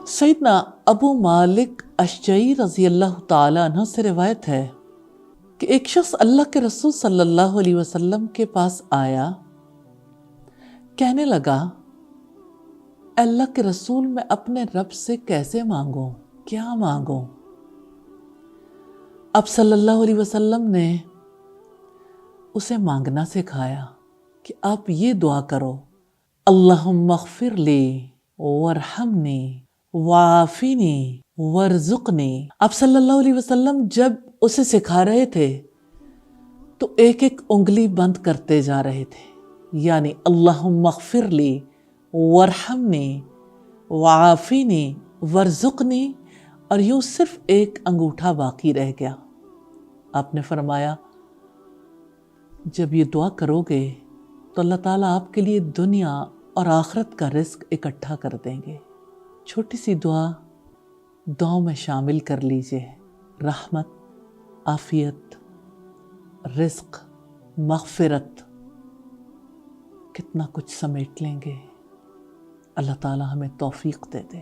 سیدنا ابو مالک اشجعی رضی اللہ تعالیٰ عنہ سے روایت ہے کہ ایک شخص اللہ کے رسول صلی اللہ علیہ وسلم کے پاس آیا، کہنے لگا، اللہ کے رسول میں اپنے رب سے کیسے مانگوں، کیا مانگوں؟ اب صلی اللہ علیہ وسلم نے اسے مانگنا سکھایا کہ آپ یہ دعا کرو، اللہم اغفر لی وارحمنی وعافینی وارزقنی۔ اب صلی اللہ علیہ وسلم جب اسے سکھا رہے تھے تو ایک ایک انگلی بند کرتے جا رہے تھے، یعنی اللہم اغفر لی وارحمنی وعافینی وارزقنی، اور یوں صرف ایک انگوٹھا باقی رہ گیا۔ آپ نے فرمایا، جب یہ دعا کرو گے تو اللہ تعالیٰ آپ کے لیے دنیا اور آخرت کا رزق اکٹھا کر دیں گے۔ چھوٹی سی دعاؤں میں شامل کر لیجئے، رحمت، عافیت، رزق، مغفرت، کتنا کچھ سمیٹ لیں گے۔ اللہ تعالیٰ ہمیں توفیق دے دے۔